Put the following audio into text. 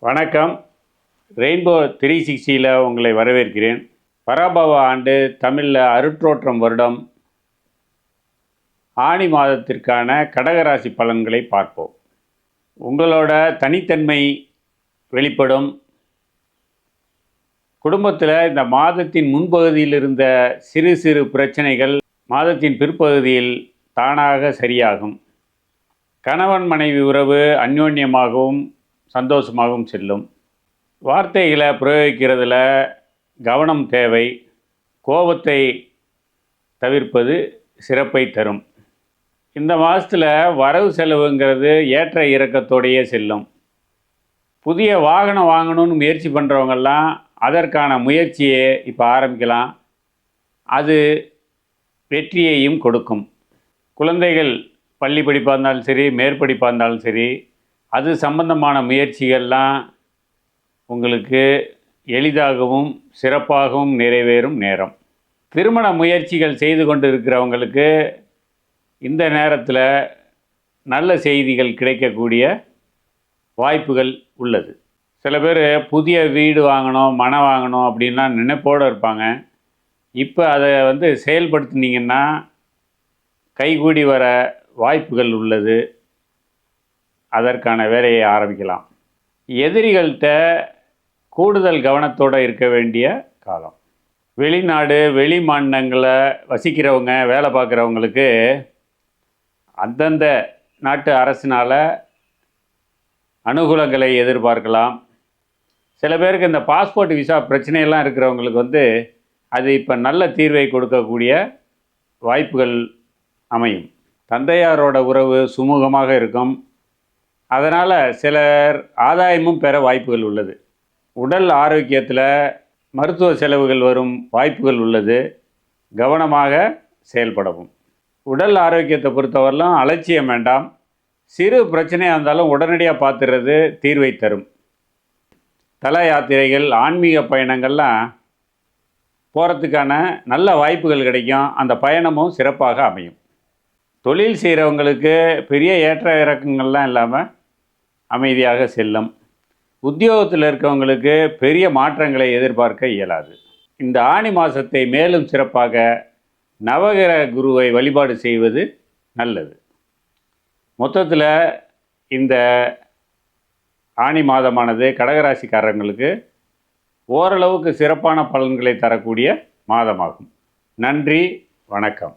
வணக்கம். ரெயின்போ 360யில் உங்களை வரவேற்கிறேன். பராபவ ஆண்டு தமிழில் அருட்ரோற்றம் வருடம் ஆனி மாதத்திற்கான கடகராசி பலன்களை பார்ப்போம். உங்களோட தனித்தன்மை வெளிப்படும். குடும்பத்தில் இந்த மாதத்தின் முன்பகுதியில் இருந்த சிறு சிறு பிரச்சனைகள் மாதத்தின் பிற்பகுதியில் தானாக சரியாகும். கணவன் மனைவி உறவு அந்யோன்யமாகவும் சந்தோஷமாகவும் செல்லும். வார்த்தைகளை பிரயோகிக்கிறதுல கவனம் தேவை. கோபத்தை தவிர்ப்பது சிறப்பை தரும். இந்த மாதத்தில் வரவு செலவுங்கிறது ஏற்ற இறக்கத்தோடையே செல்லும். புதிய வாகனம் வாங்கணும்னு முயற்சி பண்ணுறவங்கெல்லாம் அதற்கான முயற்சியை இப்போ ஆரம்பிக்கலாம். அது வெற்றியையும் கொடுக்கும். குழந்தைகள் பள்ளி படிப்பாக இருந்தாலும் சரி, மேற்படிப்பாக இருந்தாலும் சரி, அது சம்பந்தமான முயற்சிகள்லாம் உங்களுக்கு எளிதாகவும் சிறப்பாகவும் நிறைவேறும் நேரம். திருமண முயற்சிகள் செய்து கொண்டு இருக்கிறவங்களுக்கு இந்த நேரத்தில் நல்ல செய்திகள் கிடைக்கக்கூடிய வாய்ப்புகள் உள்ளது. சில பேர் புதிய வீடு வாங்கணும், மனை வாங்கணும் அப்படின்லாம் நினைப்போடு இருப்பாங்க. இப்போ அதை செயல்படுத்தினீங்கன்னா கைகூடி வர வாய்ப்புகள் உள்ளது. அதற்கான வேலையை ஆரம்பிக்கலாம். எதிரிகள்கிட்ட கூடுதல் கவனத்தோடு இருக்க வேண்டிய காலம். வெளிநாடு வெளி மாநிலங்களில் வசிக்கிறவங்க, வேலை பார்க்குறவங்களுக்கு அந்தந்த நாட்டு அரசினால் அனுகூலங்களை எதிர்பார்க்கலாம். சில பேருக்கு இந்த பாஸ்போர்ட் விசா பிரச்சனையெல்லாம் இருக்கிறவங்களுக்கு அது இப்போ நல்ல தீர்வை கொடுக்கக்கூடிய வாய்ப்புகள் அமையும். தந்தையாரோட உறவு சுமூகமாக இருக்கும். அதனால் சிலர் ஆதாயமும் பெற வாய்ப்புகள் உள்ளது. உடல் ஆரோக்கியத்தில் மருத்துவ செலவுகள் வரும் வாய்ப்புகள் உள்ளது. கவனமாக செயல்படவும். உடல் ஆரோக்கியத்தை பொறுத்தவரையிலும் அலட்சியம் வேண்டாம். சிறு பிரச்சனையாக இருந்தாலும் உடனடியாக பார்த்துறது தீர்வை தரும். தல யாத்திரைகள், ஆன்மீக பயணங்கள்லாம் போகிறதுக்கான நல்ல வாய்ப்புகள் கிடைக்கும். அந்த பயணமும் சிறப்பாக அமையும். தொழில் செய்கிறவங்களுக்கு பெரிய ஏற்ற இறக்கங்கள்லாம் இல்லாமல் அமைதியாக செல்லும். உத்தியோகத்தில் இருக்கவங்களுக்கு பெரிய மாற்றங்களை எதிர்பார்க்க இயலாது. இந்த ஆனி மாதத்தை மேலும் சிறப்பாக நவகிரக குருவை வழிபாடு செய்வது நல்லது. மொத்தத்தில் இந்த ஆனி மாதமானது கடகராசிக்காரங்களுக்கு ஓரளவுக்கு சிறப்பான பலன்களை தரக்கூடிய மாதமாகும். நன்றி, வணக்கம்.